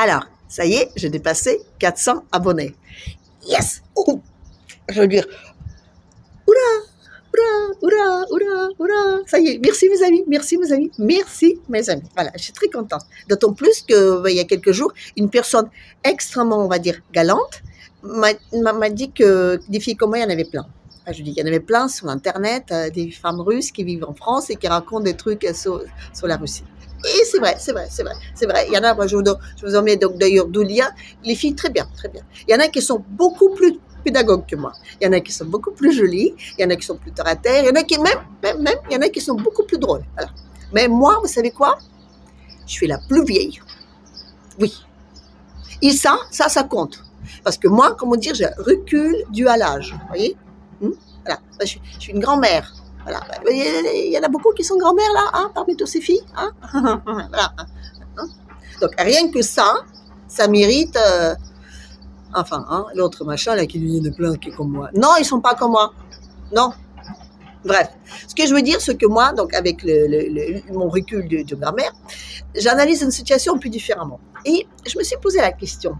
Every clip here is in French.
Alors, ça y est, j'ai dépassé 400 abonnés. Yes! Oh, je veux dire, hurrah. Ça y est, merci mes amis, merci mes amis. Voilà, je suis très contente. D'autant plus que, il y a quelques jours, une personne extrêmement, on va dire, galante m'a dit que des filles comme moi, il y en avait plein. Enfin, je dis, il y en avait plein sur Internet, des femmes russes qui vivent en France et qui racontent des trucs sur la Russie. Et c'est vrai. Il y en a, moi, je vous en mets donc d'ailleurs d'où il y a les filles très bien. Il y en a qui sont beaucoup plus pédagogues que moi. Il y en a qui sont beaucoup plus jolies, il y en a qui sont plus terre à terre, il y en a qui il y en a qui sont beaucoup plus drôles. Voilà. Mais moi, vous savez quoi? Je suis la plus vieille. Oui. Et ça compte. Parce que moi, comment dire, je recule dû à l'âge. Vous voyez? Voilà. Je suis une grand-mère. Voilà. Il y en a beaucoup qui sont grand-mères là, hein, parmi toutes ces filles. Hein. Voilà. Donc rien que ça mérite. Enfin, hein, l'autre machin là qui lui est de plein qui est comme moi. Non, ils sont pas comme moi. Non. Bref, ce que je veux dire, c'est que moi, donc avec mon recul de grammaire, j'analyse une situation un peu différemment. Et je me suis posé la question,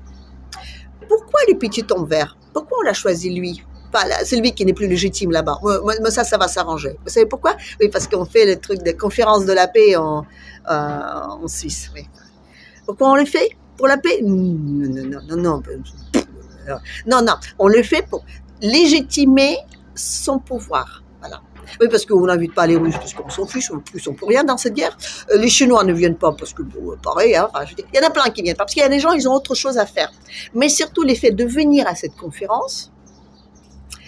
pourquoi le petit homme vert? Pourquoi on l'a choisi lui? Enfin, c'est lui qui n'est plus légitime là-bas. Mais ça va s'arranger. Vous savez pourquoi? Oui, parce qu'on fait le truc de conférence de la paix en Suisse. Oui. Pourquoi on le fait? Pour la paix? Non. Non, on le fait pour légitimer son pouvoir. Voilà. Oui, parce qu'on n'invite pas les Russes, parce qu'on s'en fiche, ils sont pour rien dans cette guerre. Les Chinois ne viennent pas, parce que, pareil, hein, enfin, je dis, il y en a plein qui viennent pas, parce qu'il y a des gens, ils ont autre chose à faire. Mais surtout, l'effet de venir à cette conférence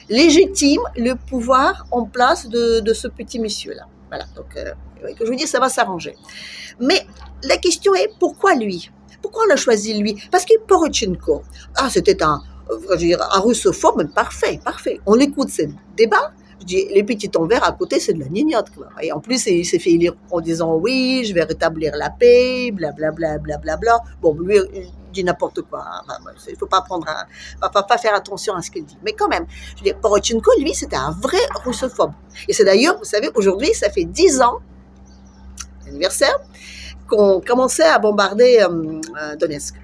légitime le pouvoir en place de ce petit monsieur-là. Voilà, donc, je veux dire, ça va s'arranger. Mais la question est, pourquoi lui? Pourquoi on l'a choisi lui? Parce que Porochenko, c'était un russophobe, parfait. On écoute ces débats. Je dis, les petits tons verts à côté, c'est de la gnignotte, quoi. Et en plus, il s'est fait élire en disant, oui, je vais rétablir la paix, blablabla. Bon, lui, il dit n'importe quoi. Il ne faut pas faire attention à ce qu'il dit. Mais quand même, je veux dire, Porochenko, lui, c'était un vrai russophobe. Et c'est d'ailleurs, vous savez, aujourd'hui, ça fait 10 ans, anniversaire, qu'on commençait à bombarder Donetsk.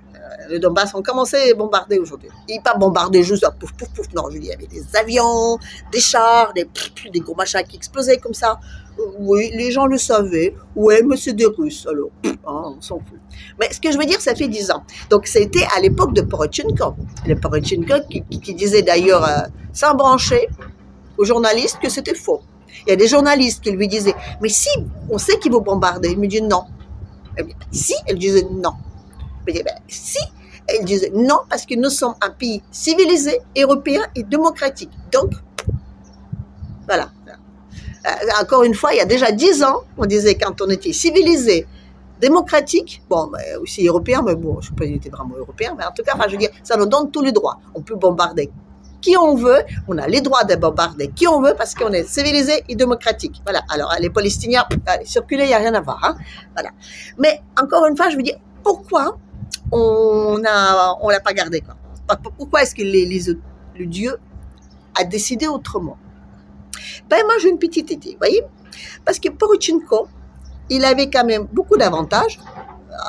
Le Donbass, on commençait à bombarder aujourd'hui. Et pas bombarder juste pouf. Non, je dis, il y avait des avions, des chars, des gros machins qui explosaient comme ça. Oui, les gens le savaient. Ouais, mais c'est des Russes, alors, on s'en fout. Mais ce que je veux dire, ça fait 10 ans. Donc, c'était à l'époque de Porochenko. Le Porochenko qui disait d'ailleurs, sans brancher, aux journalistes que c'était faux. Il y a des journalistes qui lui disaient, mais si, on sait qu'ils vont bombarder. Il me dit non. Si, elle disait non. Si, elle disait non, parce que nous sommes un pays civilisé, européen et démocratique. Donc, voilà. Encore une fois, il y a déjà 10 ans, on disait quand on était civilisé, démocratique, bon, aussi européen, mais bon, je ne sais pas s'il était vraiment européen, mais en tout cas, je veux dire, ça nous donne tous les droits. On peut bombarder qui on veut, on a les droits de bombarder qui on veut parce qu'on est civilisé et démocratique. Voilà. Alors, les Palestiniens, allez, circuler, il n'y a rien à voir. Hein. Voilà. Mais encore une fois, je veux dire, pourquoi on l'a pas gardé, quoi? Pourquoi est-ce que le Dieu a décidé autrement? Ben, moi, j'ai une petite idée, vous voyez? Parce que Porochenko, il avait quand même beaucoup d'avantages,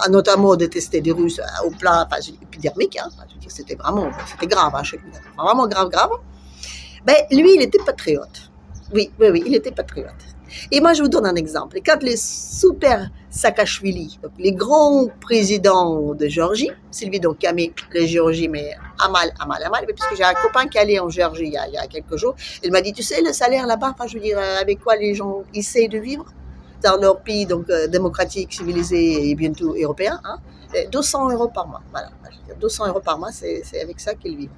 notamment de tester des Russes au plan épidermique, hein, c'était grave, hein, vraiment grave. Ben, lui, il était patriote. Oui, il était patriote. Et moi, je vous donne un exemple. Quand les super Saakashvili, donc les grands présidents de Géorgie, Sylvie donc qui a mis la Géorgie, mais à mal, puisque j'ai un copain qui allait en Géorgie il y a quelques jours, il m'a dit, tu sais, le salaire là-bas, je veux dire, avec quoi les gens essayent de vivre dans leur pays donc démocratique, civilisé et bientôt européen, hein, 200 € par mois. Voilà, 200 € par mois, c'est avec ça qu'ils vivent.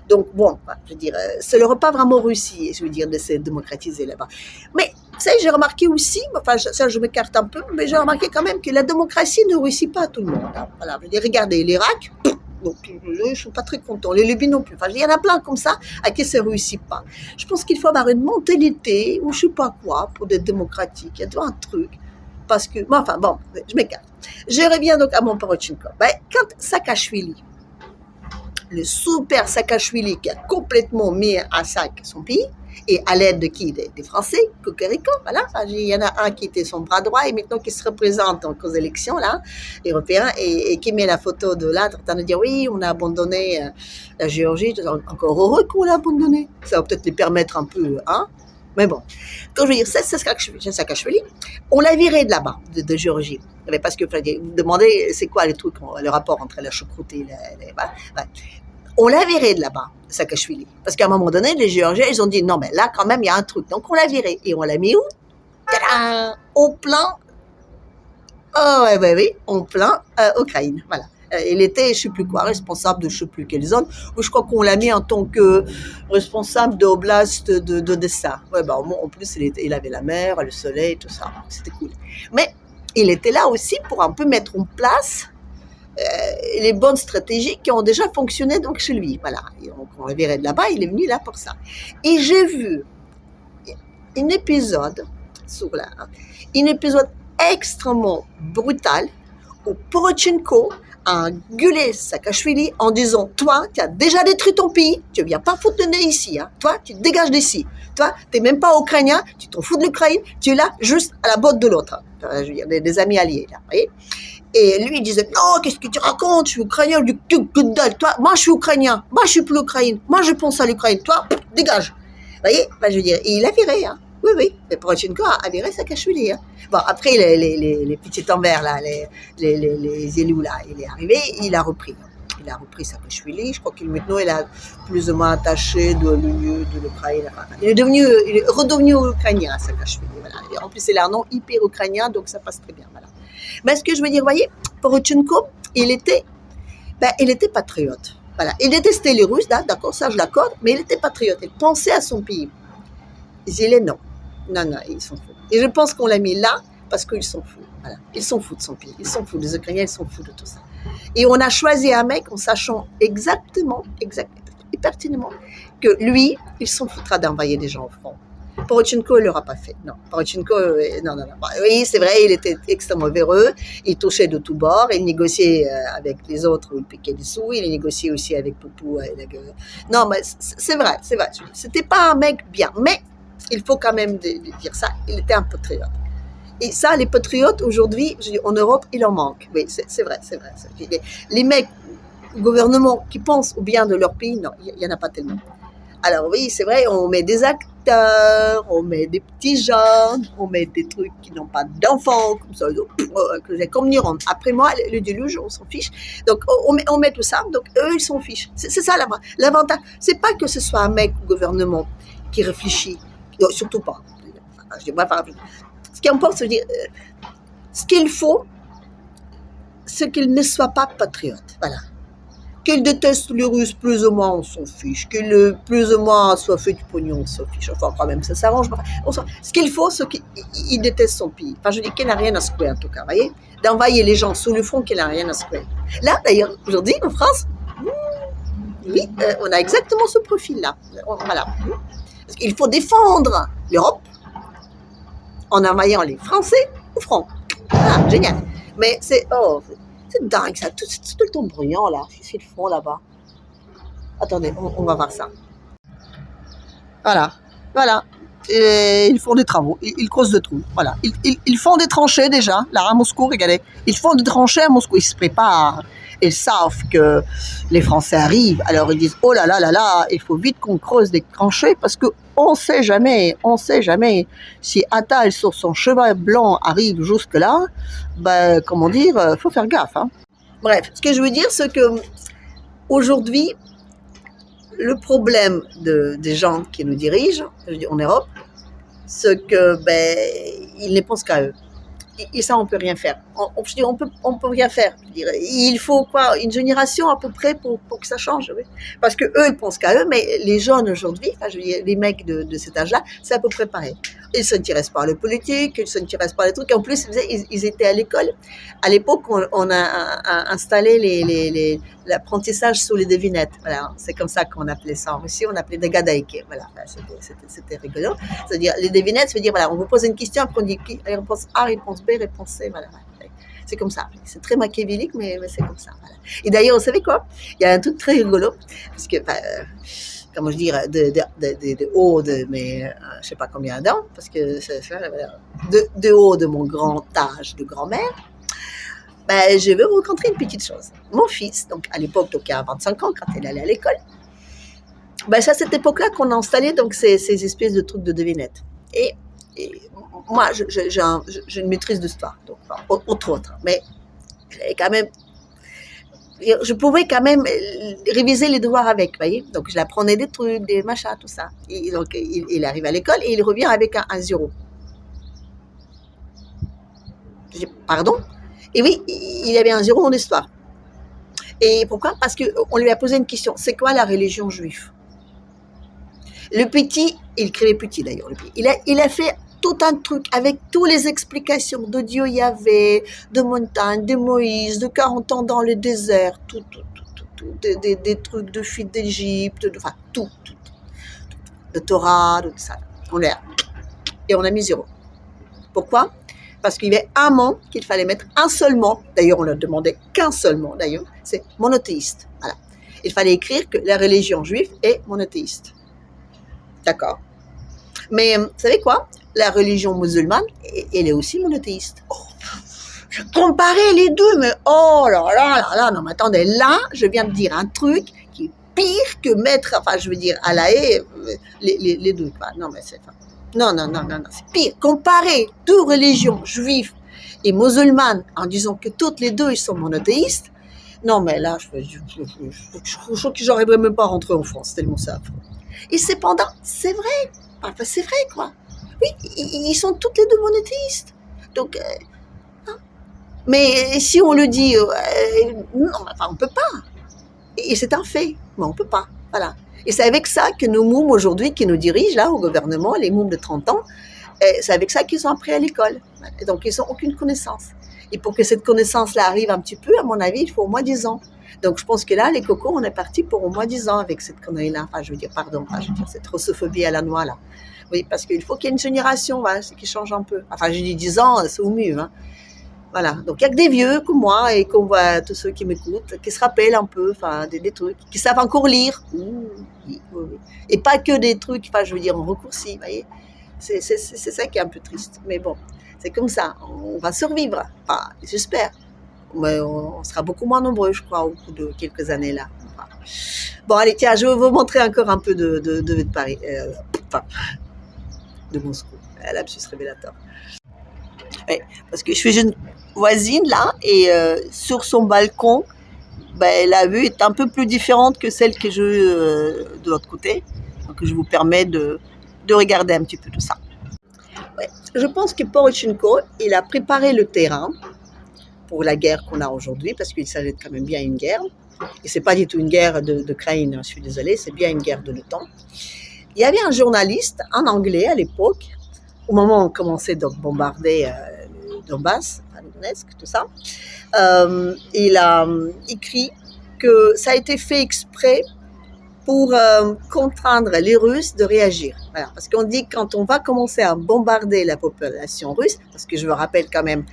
Donc bon, je veux dire, ça leur a pas vraiment réussi, je veux dire, de se démocratiser là-bas. Mais vous savez, j'ai remarqué aussi, ça je m'écarte un peu, mais j'ai remarqué quand même que la démocratie ne réussit pas à tout le monde. Hein. Voilà, je veux dire, regardez l'Irak. Donc, eux, ils sont pas très contents. Les Libyens non plus. Enfin, il y en a plein comme ça à qui ça ne réussit pas. Je pense qu'il faut avoir une mentalité ou je sais pas quoi pour être démocratique. Il y a un truc. Parce que, bon, je m'écarte. Je reviens donc à mon Porochenko. Ben, quand Saakashvili, le super Saakashvili qui a complètement mis à sac son pays, Et à l'aide de qui? Des Français, Cocorico, voilà. Il y en a un qui était son bras droit et maintenant qui se représente donc aux élections, là, européennes, et qui met la photo de l'autre en train de dire oui, on a abandonné la Géorgie, encore heureux qu'on l'a abandonné. Ça va peut-être les permettre un peu, hein. Mais bon, quand je veux dire, c'est Saakashvili, on l'a viré de là-bas, de Géorgie. Mais parce que vous demandez, c'est quoi le rapport entre la choucroute et on l'a viré de là-bas, Saakashvili. Parce qu'à un moment donné, les Géorgiens, ils ont dit, non, mais là, quand même, il y a un truc. Donc, on l'a viré. Et on l'a mis où? Tadam! Au plan, oh, oui, au plan Ukraine. Voilà. Il était, je ne sais plus quoi, responsable de je ne sais plus quelle zone. Je crois qu'on l'a mis en tant que responsable de l'oblast d'Odessa. Ouais, bah, en plus, il avait la mer, le soleil, tout ça. C'était cool. Mais il était là aussi pour un peu mettre en place les bonnes stratégies qui ont déjà fonctionné donc chez lui. Voilà. Et donc, on le verrait de là-bas, il est venu là pour ça. Et j'ai vu un épisode extrêmement brutal où Poroshenko a gueulé Saakashvili en disant « Toi, tu as déjà détruit ton pays, tu ne viens pas foutre le nez ici. Hein. Toi, tu te dégages d'ici. Toi, tu n'es même pas ukrainien, tu t'en fous de l'Ukraine, tu es là juste à la botte de l'autre. » Je veux dire, des amis alliés, là, vous voyez. Et lui, il disait, non, qu'est-ce que tu racontes? Je suis ukrainien, du que dalle. Toi, moi, je suis ukrainien. Moi, je suis plus l'Ukraine. Moi, je pense à l'Ukraine. Toi, dégage. Vous voyez? Je veux dire, et il a viré, hein. Oui. Mais Poroshenko a viré Saakashvili, hein. Bon, après, les petits envers, là, les élus, là, il est arrivé, il a repris. Il a repris Saakashvili. Je crois qu'il maintenant, il a plus ou moins attaché de l'Ukraine. Enfin, il est redevenu ukrainien, Saakashvili. Voilà. Et en plus, il a un nom hyper ukrainien, donc ça passe très bien. Voilà. Mais ce que je veux dire, vous voyez, Poroshenko, il était patriote. Voilà. Il détestait les Russes, d'accord, ça je l'accorde, mais il était patriote. Il pensait à son pays. Il disait non, ils s'en foutent. Et je pense qu'on l'a mis là parce qu'ils s'en foutent. Voilà. Ils s'en foutent de son pays. Ils s'en foutent. Les Ukrainiens, ils s'en foutent de tout ça. Et on a choisi un mec en sachant exactement, et pertinemment, que lui, il s'en foutra d'envoyer des gens au front. Poroshenko ne l'aura pas fait. Non, Poroshenko, non. Oui, c'est vrai, il était extrêmement véreux, il touchait de tous bords, il négociait avec les autres où il piquait des sous, il négociait aussi avec Poupou. Non, mais c'est vrai. C'était pas un mec bien, mais il faut quand même dire ça, il était un patriote. Et ça, les patriotes, aujourd'hui, en Europe, il en manque. Oui, c'est vrai. Les mecs, gouvernements qui pensent au bien de leur pays, non, il n'y en a pas tellement. Alors oui, c'est vrai, on met des acteurs, on met des petits jeunes, on met des trucs qui n'ont pas d'enfants, comme ça, comme Niron. Après moi, le déluge, on s'en fiche. Donc on met tout ça, donc eux, ils s'en fichent. C'est ça l'avantage. C'est pas que ce soit un mec au gouvernement qui réfléchit, non, surtout pas. Ce qui importe, c'est de dire, ce qu'il faut, c'est qu'il ne soit pas patriote. Voilà. Qu'il déteste les Russes, plus ou moins, on s'en fiche. Qu'il plus ou moins soit fait du pognon, on s'en fiche. Enfin, quand même, ça s'arrange. Ce qu'il faut, c'est qu'il déteste son pays. Enfin, je dis qu'il n'a rien à secouer, en tout cas, vous voyez. D'envoyer les gens sous le front, qu'il n'a rien à secouer. Là, d'ailleurs, aujourd'hui, en France, oui, on a exactement ce profil-là. Voilà. Parce qu'il faut défendre l'Europe en envoyant les Français au front. Ah, génial. Mais c'est dingue ça, tout le temps bruyant là, qu'est-ce qu'ils font là-bas? Attendez, on va voir ça. Voilà. Et ils font des travaux, ils creusent des trous, voilà. Ils font des tranchées déjà, là à Moscou, regardez. Ils font des tranchées à Moscou, ils se préparent. Ils savent que les Français arrivent, alors ils disent oh là là, il faut vite qu'on creuse des tranchées parce que on sait jamais si Attal sur son cheval blanc arrive jusque là, comment dire, faut faire gaffe. Hein. Bref, ce que je veux dire, c'est que aujourd'hui, le problème des gens qui nous dirigent en Europe, c'est que ils ne pensent qu'à eux. Et ça, on peut rien faire. On peut rien faire. Il faut quoi, une génération à peu près pour que ça change. Oui. Parce que eux, ils pensent qu'à eux, mais les jeunes aujourd'hui, les mecs de cet âge-là, c'est à peu près pareil. Ils ne s'intéressent pas à la politique, ils ne s'intéressent pas à les trucs. En plus, ils étaient à l'école. À l'époque, on a installé l'apprentissage sous les devinettes. Voilà, c'est comme ça qu'on appelait ça. Ici, on appelait des gadaïques. Voilà, c'était rigolo. C'est-à-dire, les devinettes, ça veut dire, voilà, on vous pose une question, après on dit réponse A, réponse B, réponse C. Voilà. C'est comme ça. C'est très machiavélique, mais c'est comme ça. Voilà. Et d'ailleurs, vous savez quoi? Il y a un truc très rigolo, parce que, comment je dire, de haut de mes, je sais pas combien d'ans, parce que de haut de mon grand âge de grand-mère, ben, je vais vous rencontrer une petite chose. Mon fils, donc à l'époque, donc il a 25 ans, quand il allait à l'école, ben, c'est à cette époque-là qu'on a installé donc ces espèces de trucs de devinettes. Et moi, j'ai une maîtrise d'histoire, donc autre, mais j'avais quand même, je pouvais quand même réviser les devoirs avec, vous voyez. Donc je l'apprenais des trucs, des machins, tout ça. Et donc il arrive à l'école et il revient avec un 0. Pardon? Et oui, il avait un 0 en histoire. Et pourquoi? Parce qu'on lui a posé une question. C'est quoi la religion juive? Le petit, il écrivait petit d'ailleurs, il a fait tout un truc avec toutes les explications de Dieu Yahvé, de montagne, de Moïse, de 40 ans dans le désert, tout, des trucs de fuite d'Égypte, enfin tout, de Torah, tout ça. Et on a mis 0. Pourquoi? Parce qu'il y avait un mot qu'il fallait mettre, un seul mot. D'ailleurs, on ne demandait qu'un seul mot, d'ailleurs, c'est monothéiste. Voilà. Il fallait écrire que la religion juive est monothéiste. D'accord. Mais vous savez quoi? La religion musulmane, elle est aussi monothéiste. Oh, je comparais les deux, mais oh là, non, mais attendez, là, je viens de dire un truc qui est pire que mettre, enfin, je veux dire, à la haie, les deux. Non, mais c'est... Non, c'est pire. Comparer deux religions, juives et musulmanes, en disant que toutes les deux, ils sont monothéistes, non, mais là, je crois que j'arriverais même pas à rentrer en France, tellement c'est affreux. Et cependant, c'est vrai. Enfin, c'est vrai, quoi. Oui, ils sont toutes les deux monothéistes. Donc, hein. Mais si on le dit, non, enfin, on peut pas. Et c'est un fait, mais on peut pas. Voilà. Et c'est avec ça que nos mômes aujourd'hui, qui nous dirigent là au gouvernement, les mômes de 30 ans, c'est avec ça qu'ils sont appris à l'école. Et donc, ils n'ont aucune connaissance. Et pour que cette connaissance-là arrive un petit peu, à mon avis, il faut au moins 10 ans. Donc, je pense que là, les cocos, on est parti pour au moins 10 ans avec cette connerie-là. Enfin, je veux dire, cette russophobie à la noix, là. Oui, parce qu'il faut qu'il y ait une génération, voilà, qui change un peu. Enfin, je dis 10 ans, c'est au mieux, hein. Voilà. Donc, il y a que des vieux comme moi et qu'on voit tous ceux qui m'écoutent, qui se rappellent un peu, enfin, des trucs, qui savent encore lire. Oui. Et pas que des trucs, enfin, je veux dire, en raccourci, vous voyez. C'est ça qui est un peu triste. Mais bon, c'est comme ça. On va survivre. Enfin, j'espère. Mais on sera beaucoup moins nombreux, je crois, au bout de quelques années là. Enfin. Bon, allez, tiens, je vais vous montrer encore un peu de Paris. De Moscou. Lapsus révélateur. Oui, parce que je suis une voisine là, et sur son balcon, ben, la vue est un peu plus différente que celle que j'ai de l'autre côté. Donc, je vous permets de regarder un petit peu tout ça. Ouais. Je pense que Poroshenko, il a préparé le terrain pour la guerre qu'on a aujourd'hui, parce qu'il s'agit quand même bien d'une guerre. Et c'est pas du tout une guerre d'Ukraine, je suis désolée, c'est bien une guerre de l'OTAN. Il y avait un journaliste, un Anglais à l'époque, au moment où on commençait donc bombarder le Donbass, Donetsk, tout ça. Il a écrit que ça a été fait exprès pour contraindre les Russes de réagir. Voilà. Parce qu'on dit que quand on va commencer à bombarder la population russe, parce que je me rappelle quand même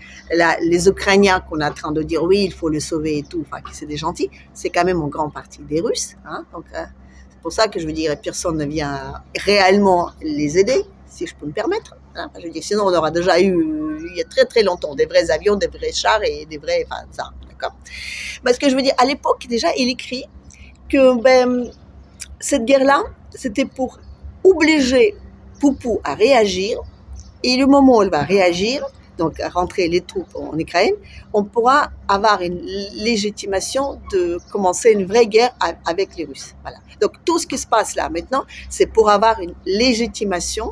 les Ukrainiens qu'on est en train de dire oui, il faut le sauver et tout, enfin que c'est des gentils, c'est quand même en grande partie des Russes. Hein, donc c'est pour ça que je veux dire, personne ne vient réellement les aider, si je peux me permettre. Hein. Je veux dire, sinon on aura déjà eu, il y a très très longtemps, des vrais avions, des vrais chars et des vrais, enfin ça, d'accord. Parce que je veux dire, à l'époque déjà, il écrit que cette guerre-là, c'était pour obliger Poupou à réagir. Et le moment où elle va réagir, donc à rentrer les troupes en Ukraine, on pourra avoir une légitimation de commencer une vraie guerre avec les Russes. Voilà. Donc tout ce qui se passe là maintenant, c'est pour avoir une légitimation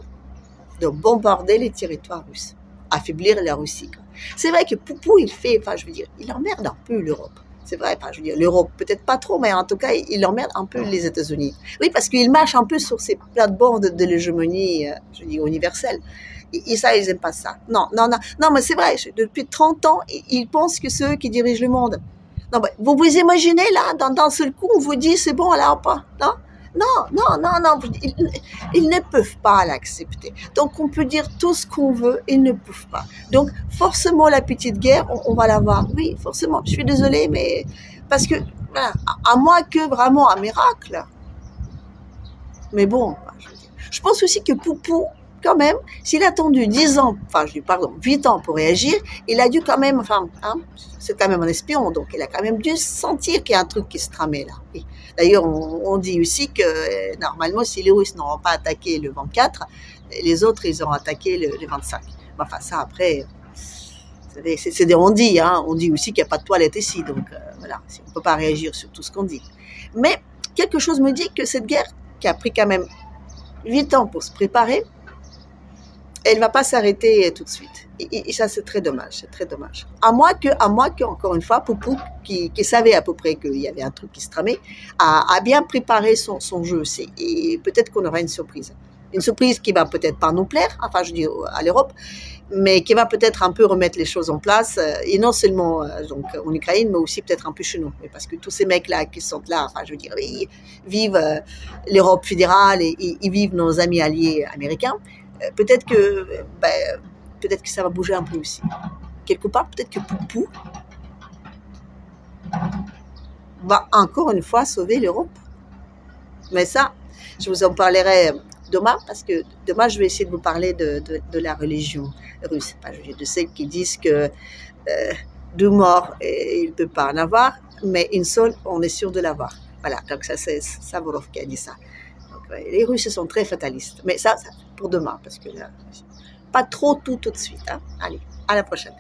de bombarder les territoires russes, affaiblir la Russie. C'est vrai que Poupou, il fait, enfin je veux dire, il emmerde un peu l'Europe. C'est vrai, je veux dire, l'Europe, peut-être pas trop, mais en tout cas, il emmerde un peu les États-Unis. Oui, parce qu'il marche un peu sur ces plates-bandes de l'hégémonie, je dis, universelle. Et ça, ils n'aiment pas ça. Non, mais c'est vrai, depuis 30 ans, ils pensent que c'est eux qui dirigent le monde. Non, mais vous vous imaginez, là, d'un seul coup, on vous dit, c'est bon, là, ou pas, non? non, ils ne peuvent pas l'accepter. Donc on peut dire tout ce qu'on veut, ils ne peuvent pas. Donc forcément la petite guerre, on va l'avoir. Oui, forcément. Je suis désolée, mais parce que voilà, à moins que vraiment un miracle. Mais bon, je pense aussi que Poupou, quand même, s'il a attendu 10 ans, enfin, je dis pardon, 8 ans pour réagir, il a dû quand même, enfin, hein, c'est quand même un espion, donc il a quand même dû sentir qu'il y a un truc qui se tramait là. Oui. D'ailleurs, on dit aussi que normalement, si les Russes n'auront pas attaqué le 24, les autres, ils auront attaqué le 25. Enfin, ça, après, c'est des on dit, hein. On dit aussi qu'il n'y a pas de toilette ici, donc voilà, on ne peut pas réagir sur tout ce qu'on dit. Mais quelque chose me dit que cette guerre, qui a pris quand même 8 ans pour se préparer, elle ne va pas s'arrêter tout de suite. Et ça, c'est très dommage, c'est très dommage. À moins que, encore une fois, Poupou, qui savait à peu près qu'il y avait un truc qui se tramait, a bien préparé son jeu aussi. Et peut-être qu'on aura une surprise. Une surprise qui va peut-être pas nous plaire, enfin, je dis à l'Europe, mais qui va peut-être un peu remettre les choses en place, et non seulement donc en Ukraine, mais aussi peut-être un peu chez nous. Parce que tous ces mecs-là qui sont là, enfin, je veux dire, ils vivent l'Europe fédérale et ils vivent nos amis alliés américains. Peut-être que, peut-être que ça va bouger un peu aussi. Quelque part, peut-être que Poupou va encore une fois sauver l'Europe. Mais ça, je vous en parlerai demain, parce que demain, je vais essayer de vous parler de la religion russe. De celles qui disent que deux morts, il ne peut pas en avoir, mais une seule, on est sûr de l'avoir. Voilà, donc ça, c'est Savorov qui a dit ça. Donc, les Russes sont très fatalistes. Mais ça pour demain, parce que là, pas trop tout de suite. Hein. Allez, à la prochaine.